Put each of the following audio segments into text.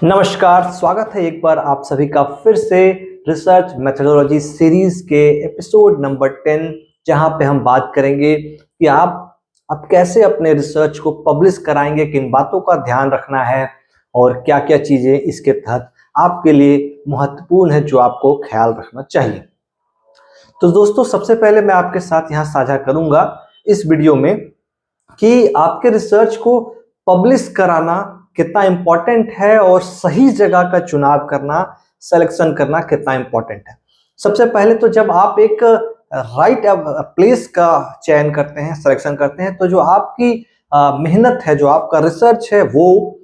नमस्कार, स्वागत है एक बार आप सभी का फिर से रिसर्च मेथोडोलॉजी सीरीज के एपिसोड नंबर 10, जहां पे हम बात करेंगे कि आप कैसे अपने रिसर्च को पब्लिश कराएंगे, किन बातों का ध्यान रखना है और क्या क्या चीजें इसके तहत आपके लिए महत्वपूर्ण है जो आपको ख्याल रखना चाहिए। तो दोस्तों, सबसे पहले मैं आपके साथ यहाँ साझा करूंगा इस वीडियो में कि आपके रिसर्च को पब्लिश कराना कितना इंपॉर्टेंट है और सही जगह का चुनाव करना, सिलेक्शन करना कितना इंपॉर्टेंट है। सबसे पहले तो जब आप एक राइट प्लेस का चयन करते हैं, सिलेक्शन करते हैं, तो जो आपकी मेहनत है, जो आपका रिसर्च है, वो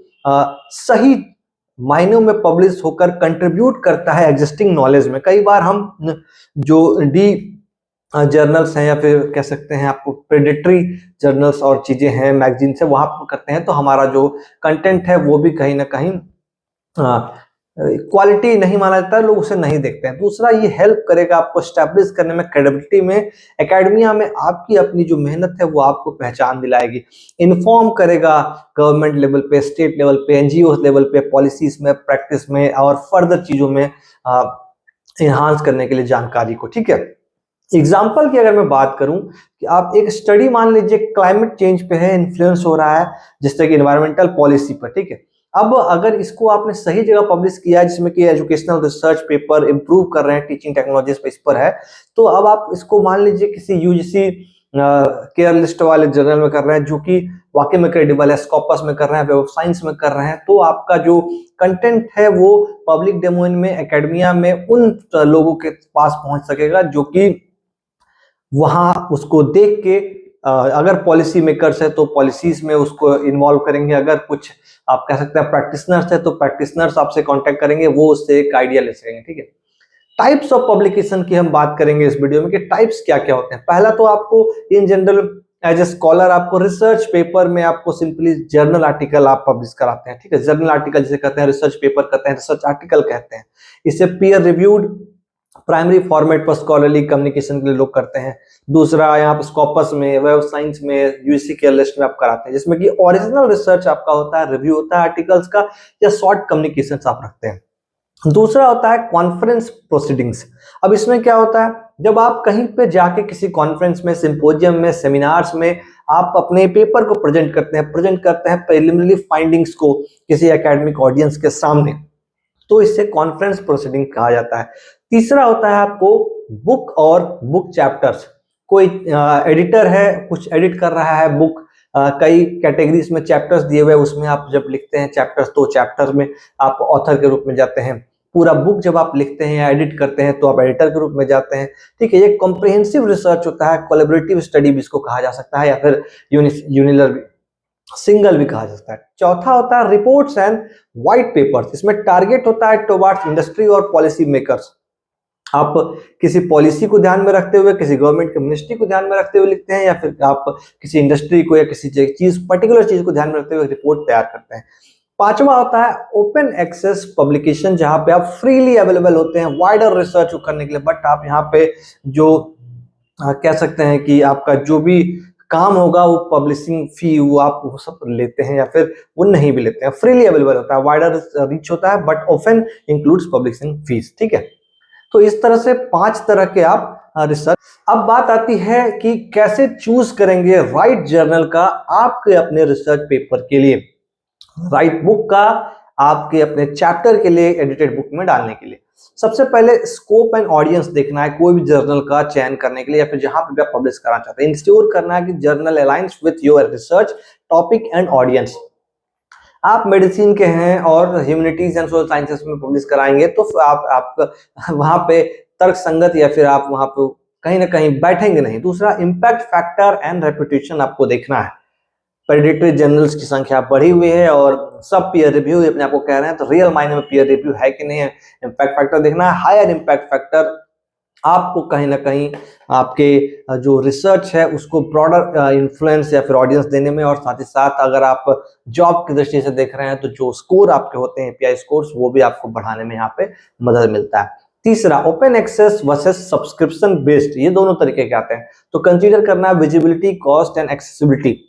सही मायनों में पब्लिश होकर कंट्रीब्यूट करता है एग्जिस्टिंग नॉलेज में। कई बार हम जो डी जर्नल्स हैं या फिर कह सकते हैं आपको प्रेडिटरी जर्नल्स और चीजें हैं, मैगजीन से वहां पर करते हैं, तो हमारा जो कंटेंट है वो भी कहीं ना कहीं क्वालिटी नहीं माना जाता है, लोग उसे नहीं देखते हैं। दूसरा, ये हेल्प करेगा आपको स्टैब्लिश करने में, क्रेडिबिलिटी में, एकेडमिया में आपकी अपनी जो मेहनत है वो आपको पहचान दिलाएगी। इन्फॉर्म करेगा गवर्नमेंट लेवल पे, स्टेट लेवल पे, एनजीओ लेवल पे, पॉलिसीज में, प्रैक्टिस में और फर्दर चीजों में इन्हांस करने के लिए जानकारी को। ठीक है, एग्जाम्पल की अगर मैं बात करूं कि आप एक स्टडी मान लीजिए क्लाइमेट चेंज पे है, इन्फ्लुएंस हो रहा है जिससे कि एनवायरमेंटल पॉलिसी पर। ठीक है, अब अगर इसको आपने सही जगह पब्लिश किया है जिसमें कि एजुकेशनल रिसर्च पेपर इंप्रूव कर रहे हैं, टीचिंग टेक्नोलॉजीज पे इस पर है, तो अब आप इसको मान लीजिए किसी यूजीसी केयर लिस्ट वाले जर्नल में कर रहे हैं जो कि वाकई में क्रेडिबल है, स्कॉपस में कर रहे हैं, वेब ऑफ साइंस में कर रहे हैं, तो आपका जो कंटेंट है वो पब्लिक डोमेन में, एकेडमिया में उन लोगों के पास पहुंच सकेगा जो कि वहां उसको देख के अगर पॉलिसी मेकर्स है तो पॉलिसीज में उसको इन्वॉल्व करेंगे, अगर कुछ आप कह सकते हैं प्रैक्टिशनर्स है तो प्रैक्टिशनर्स आपसे कांटेक्ट करेंगे, वो उससे एक आइडिया ले सकेंगे। ठीक है, टाइप्स ऑफ पब्लिकेशन की हम बात करेंगे इस वीडियो में कि टाइप्स क्या क्या होते हैं। पहला तो आपको in general as a scholar आपको रिसर्च पेपर में आपको सिंपली जर्नल आर्टिकल आप पब्लिश कराते हैं। ठीक है, जर्नल आर्टिकल जिसे कहते हैं, रिसर्च पेपर कहते हैं, रिसर्च आर्टिकल कहते हैं। इसे पीयर रिव्यूड प्राइमरी फॉर्मेट पर स्कॉलरली कम्युनिकेशन के लिए लोग करते हैं। दूसरा, यहाँ पर स्कॉपस में, वेब साइंस में, यूजीसी के लिस्ट में आप कराते हैं, जिसमें कि ओरिजिनल रिसर्च आपका होता है, रिव्यू होता है आर्टिकल्स का, या शॉर्ट कम्युनिकेशन आप रखते हैं। दूसरा होता है कॉन्फ्रेंस प्रोसीडिंग्स। अब इसमें क्या होता है, जब आप कहीं पे जाके किसी कॉन्फ्रेंस में, सिंपोजियम में, सेमिनार्स में आप अपने पेपर को प्रेजेंट करते हैं प्रिलिमिनरी फाइंडिंग्स को किसी एकेडमिक ऑडियंस के सामने, तो इससे कॉन्फ्रेंस प्रोसीडिंग कहा जाता है। तीसरा होता है आपको बुक और बुक चैप्टर्स। कोई एडिटर है, कुछ एडिट कर रहा है बुक, कई कैटेगरीज में चैप्टर्स दिए हुए, उसमें आप जब लिखते हैं चैप्टर्स, तो चैप्टर में आप ऑथर के रूप में जाते हैं। पूरा बुक जब आप लिखते हैं या एडिट करते हैं तो आप एडिटर के रूप में जाते हैं। ठीक है, ये कॉम्प्रिहेंसिव रिसर्च होता है, कोलैबोरेटिव स्टडी भी इसको कहा जा सकता है, या फिर यूनिलर सिंगल भी कहा जाता है। चौथा होता है रिपोर्ट्स एंड व्हाइट पेपर्स। इसमें टारगेट होता है टुवर्ड्स इंडस्ट्री और पॉलिसी मेकर्स। आप किसी पॉलिसी को ध्यान में रखते हुए, किसी गवर्नमेंट की मिनिस्ट्री को ध्यान में रखते हुए लिखते हैं, या फिर आप किसी इंडस्ट्री को या किसी चीज, पर्टिकुलर चीज को ध्यान में रखते हुए रिपोर्ट तैयार करते हैं। पांचवा होता है ओपन एक्सेस पब्लिकेशन, जहां पे आप फ्रीली अवेलेबल होते हैं वाइडर रिसर्च करने के लिए, बट आप यहाँ पे जो कह सकते हैं कि आपका जो भी काम होगा वो पब्लिशिंग फी वो आप वो सब लेते हैं या फिर वो नहीं भी लेते हैं, फ्रीली अवेलेबल होता है, वाइडर रीच होता है, but often includes publishing fees. ठीक है, तो इस तरह से 5 तरह के आप रिसर्च। अब बात आती है कि कैसे चूज करेंगे राइट जर्नल का आपके अपने रिसर्च पेपर के लिए, राइट बुक का आपके अपने चैप्टर के लिए, एडिटेड बुक में डालने के लिए। सबसे पहले स्कोप एंड ऑडियंस देखना है कोई भी जर्नल का चयन करने के लिए, या फिर जहां पे आप पब्लिश कराना चाहते हैं। इंश्योर करना है कि journal aligns with your research topic and audience. आप मेडिसिन के हैं और ह्यूमैनिटीज एंड सोशल साइंसेस में पब्लिश कराएंगे तो आप वहां पे तर्क संगत, या फिर आप वहां पे कहीं ना कहीं बैठेंगे नहीं। दूसरा, इम्पैक्ट फैक्टर एंड रेपुटेशन आपको देखना है। प्रेडिटरी जर्नल्स की संख्या बढ़ी हुई है और सब पीयर रिव्यू अपने आप को कह रहे हैं, तो रियल मायने में पीयर रिव्यू है कि नहीं है। इम्पैक्ट फैक्टर देखना है। हायर इम्पैक्ट फैक्टर आपको कहीं ना कहीं आपके जो रिसर्च है उसको ब्रॉडर इन्फ्लुएंस या फिर ऑडियंस देने में, और साथ ही साथ अगर आप जॉब की दृष्टि से देख रहे हैं तो जो स्कोर आपके होते हैं एपीआई स्कोर्स, वो भी आपको बढ़ाने में यहाँ पे मदद मिलता है। तीसरा, open access versus subscription based, ये दोनों तरीके के आते हैं, तो कंसीडर करना है विजिबिलिटी, कॉस्ट एंड एक्सेसिबिलिटी।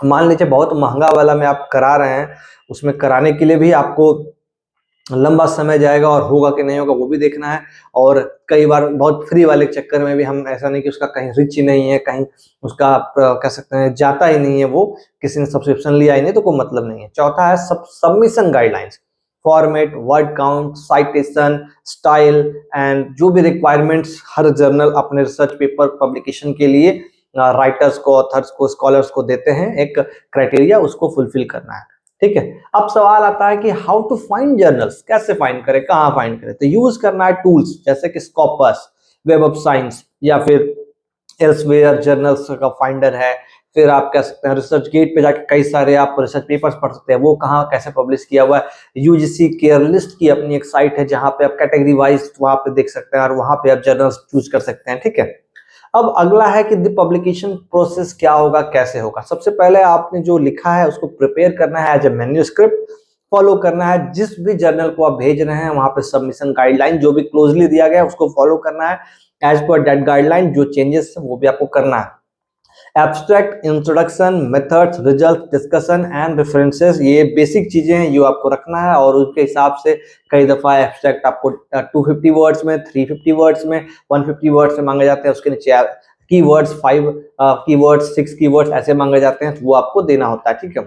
मान लीजिए बहुत महंगा वाला में आप करा रहे हैं, उसमें कराने के लिए भी आपको लंबा समय जाएगा और होगा कि नहीं होगा वो भी देखना है। और कई बार बहुत फ्री वाले चक्कर में भी हम ऐसा नहीं कि उसका कहीं रिच नहीं है, कहीं उसका कह सकते हैं जाता ही नहीं है, वो किसी ने सब्सक्रिप्शन लिया ही नहीं तो कोई मतलब नहीं है। चौथा है submission guidelines, format, word count, citation, style and जो भी रिक्वायरमेंट्स हर जर्नल अपने रिसर्च पेपर पब्लिकेशन के लिए राइटर्स को, ऑथर्स को, स्कॉलर्स को देते हैं एक क्राइटेरिया, उसको फुलफिल करना है। ठीक है, अब सवाल आता है कि हाउ टू फाइंड जर्नल्स, कैसे फाइंड करें, कहाँ फाइंड करें। तो यूज करना है टूल्स जैसे कि स्कॉपस, वेब ऑफ साइंस या फिर एल्सवेयर जर्नल्स का फाइंडर है। फिर आप कह सकते हैं रिसर्च गेट पे जाके कई सारे आप रिसर्च पेपर्स पढ़ सकते हैं, वो कहाँ कैसे पब्लिश किया हुआ है। यूजीसी केयर लिस्ट की अपनी एक साइट है जहां पे आप कैटेगरी वाइज वहां पे देख सकते हैं और वहां पे आप जर्नल्स चूज कर सकते हैं। ठीक है, अब अगला है कि द पब्लिकेशन प्रोसेस क्या होगा, कैसे होगा। सबसे पहले आपने जो लिखा है उसको प्रिपेयर करना है एज ए मैन्युस्क्रिप्ट, फॉलो करना है जिस भी जर्नल को आप भेज रहे हैं वहां पे सबमिशन गाइडलाइन जो भी क्लोजली दिया गया है उसको फॉलो करना है। एज पर दैट गाइडलाइन जो चेंजेस है वो भी आपको करना है। Abstract, introduction, methods, result, discussion and references, ये बेसिक चीजें हैं जो आपको रखना है और उसके हिसाब से कई दफा एब्स्ट्रैक्ट आपको 250 वर्ड्स में, 350 वर्ड्स में, 150 वर्ड्स में मांगे जाते हैं। उसके नीचे कीवर्ड्स 5 कीवर्ड्स, 6 कीवर्ड्स ऐसे मांगे जाते हैं, तो वो आपको देना होता है। ठीक है,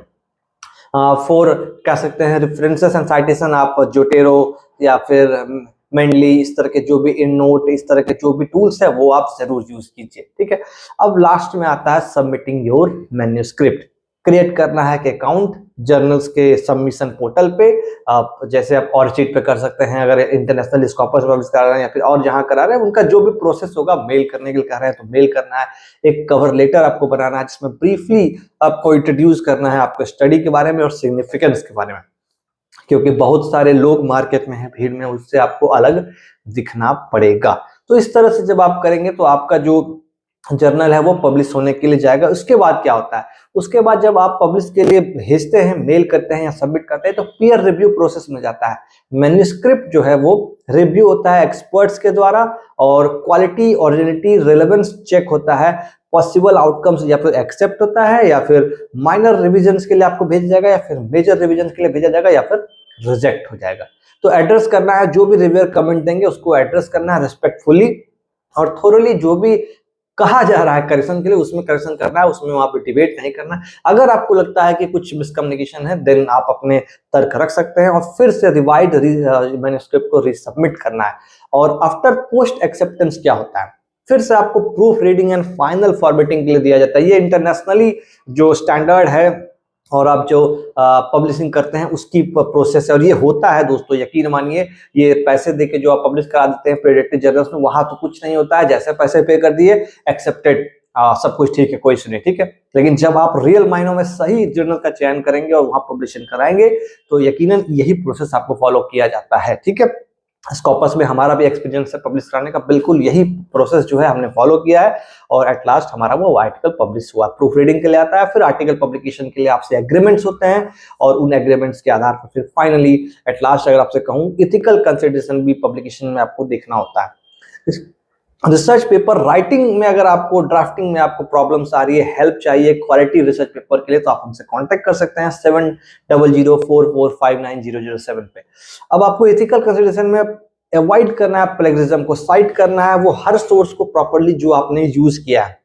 फोर कह सकते हैं रेफरेंसेस एंड साइटेशन, आप जोटेरो या फिर मेनली इस तरह के जो भी इन नोट, इस तरह के जो भी टूल्स है वो आप जरूर यूज कीजिए। ठीक है, अब लास्ट में आता है सबमिटिंग योर मैन्युस्क्रिप्ट। क्रिएट करना है एक अकाउंट जर्नल्स के सबमिशन पोर्टल पे, आप जैसे आप ऑर्चिड पे कर सकते हैं अगर इंटरनेशनल स्कॉपर्स पब्लिश करा रहे हैं या फिर और जहां करा रहे हैं, उनका जो भी प्रोसेस होगा मेल करने के लिए कह रहे हैं तो मेल करना है। एक कवर लेटर आपको बनाना है जिसमें ब्रीफली आपको इंट्रोड्यूस करना है आपके स्टडी के बारे में और सिग्निफिकेंस के बारे में, क्योंकि बहुत सारे लोग मार्केट में हैं, भीड़ में, उससे आपको अलग दिखना पड़ेगा। तो इस तरह से जब आप करेंगे तो आपका जो जर्नल है वो पब्लिश होने के लिए जाएगा। उसके बाद क्या होता है, उसके बाद जब आप पब्लिश के लिए भेजते हैं, मेल करते हैं या सबमिट करते हैं तो पीयर रिव्यू प्रोसेस में जाता है। मैन्युस्क्रिप्ट जो है वो रिव्यू होता है एक्सपर्ट्स के द्वारा और क्वालिटी, ओरिजिनिटी, रिलेवेंस चेक होता है। पॉसिबल आउटकम्स या फिर एक्सेप्ट होता है या फिर माइनर रिविजन्स के लिए आपको भेजा जाएगा या फिर मेजर रिविजन्स के लिए भेजा जाएगा या फिर रिजेक्ट हो जाएगा। तो एड्रेस करना है, जो भी रिव्यूअर कमेंट देंगे उसको एड्रेस करना है रिस्पेक्टफुली और थोरली। जो भी कहा जा रहा है करेक्शन के लिए उसमें करेक्शन करना है, उसमें वहां पे डिबेट नहीं करना है। अगर आपको लगता है कि कुछ मिसकम्युनिकेशन है देन आप अपने तर्क रख सकते हैं और फिर से रिवाइड मैन्युस्क्रिप्ट को रीसबमिट करना है। और आफ्टर पोस्ट एक्सेप्टेंस क्या होता है, फिर से आपको proof reading and final formatting के लिए दिया जाता है। ये इंटरनेशनली जो स्टैंडर्ड है और आप जो पब्लिशिंग करते हैं उसकी प्रोसेस है और ये होता है दोस्तों, यकीन मानिए। ये पैसे देके जो आप पब्लिश करा देते हैं प्रेडिक्टेड जर्नल्स में, वहां तो कुछ नहीं होता है, जैसे पैसे पे कर दिए एक्सेप्टेड, सब कुछ ठीक है, कोई सुनिए। ठीक है, लेकिन जब आप रियल मायनों में सही जर्नल का चयन करेंगे और वहां पब्लिशिंग कराएंगे तो यकीनन यही प्रोसेस आपको फॉलो किया जाता है। ठीक है, स्कॉपस में हमारा भी एक्सपीरियंस है पब्लिश कराने का, बिल्कुल यही प्रोसेस जो है हमने फॉलो किया है और एट लास्ट हमारा वो आर्टिकल पब्लिश हुआ। प्रूफ रीडिंग के लिए आता है, फिर आर्टिकल पब्लिकेशन के लिए आपसे एग्रीमेंट्स होते हैं और उन एग्रीमेंट्स के आधार पर फिर फाइनली एट लास्ट अगर आपसे कहूँ इथिकल कंसिडरेशन भी पब्लिकेशन में आपको देखना होता है। रिसर्च पेपर राइटिंग में अगर आपको ड्राफ्टिंग में आपको प्रॉब्लम्स आ रही है, हेल्प चाहिए क्वालिटी रिसर्च पेपर के लिए, तो आप हमसे कांटेक्ट कर सकते हैं 7004459007 पे। अब आपको एथिकल कंसिडरेशन में अवॉइड करना है प्लेगरिज्म को, साइट करना है वो हर सोर्स को प्रॉपर्ली जो आपने यूज किया है।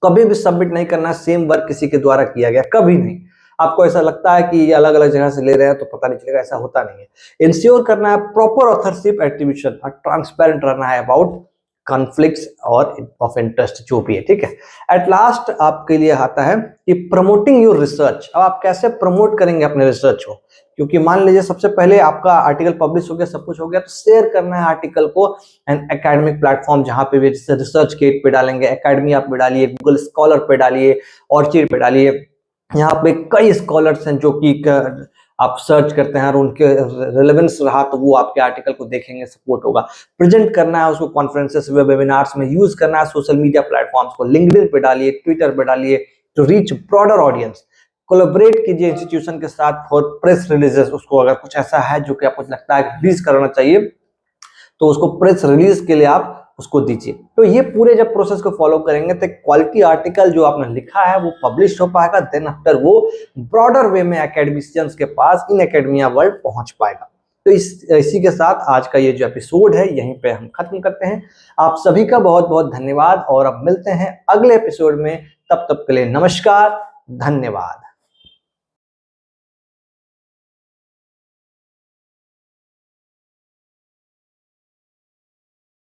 कभी भी सबमिट नहीं करना सेम वर्क किसी के द्वारा किया गया, कभी नहीं। आपको ऐसा लगता है कि ये अलग अलग जगह से ले रहे हैं तो पता नहीं चलेगा, ऐसा होता नहीं है। इंश्योर करना है प्रॉपर ऑथरशिप एट्रीब्यूशन और ट्रांसपेरेंट रहना है अबाउट कॉन्फ्लिक्ट्स और ऑफ इंटरेस्ट जो भी है। ठीक है, एट लास्ट आपके लिए आता है कि प्रमोटिंग योर रिसर्च। अब आप कैसे प्रमोट करेंगे अपने रिसर्च को, क्योंकि मान लीजिए सबसे पहले आपका आर्टिकल पब्लिश हो गया, सब कुछ हो गया, तो शेयर करना है आर्टिकल को एंड एकेडमिक प्लेटफॉर्म जहां पे भी, जैसे रिसर्च गेट पे डालेंगे, एकेडमी आप पे डालिए, गूगल स्कॉलर पे डालिए, ऑर्चिड पे डालिए। यहाँ पे कई स्कॉलर्स हैं जो कि आप सर्च करते हैं और उनके रेलेवेंस रहा तो वो आपके आर्टिकल को देखेंगे, सपोर्ट होगा। प्रेजेंट करना है उसको कॉन्फ्रेंसेस, वेबिनार्स में, यूज करना है सोशल मीडिया प्लेटफॉर्म्स को, लिंक्डइन पे डालिए, ट्विटर पे डालिए to reach broader audience. Collaborate कीजिए इंस्टीट्यूशन के साथ फॉर प्रेस रिलीजेस। उसको अगर कुछ ऐसा है जो कि आपको लगता है रिलीज करना चाहिए तो उसको प्रेस रिलीज के लिए आप उसको दीजिए। तो ये पूरे जब प्रोसेस को फॉलो करेंगे तो क्वालिटी आर्टिकल जो आपने लिखा है वो पब्लिश हो पाएगा, देन आफ्टर वो ब्रॉडर वे में एकेडमिशियंस के पास इन एकेडमिया वर्ल्ड पहुंच पाएगा। तो इसी के साथ आज का ये जो एपिसोड है यहीं पे हम खत्म करते हैं। आप सभी का बहुत बहुत धन्यवाद और अब मिलते हैं अगले एपिसोड में। तब तक के लिए नमस्कार, धन्यवाद।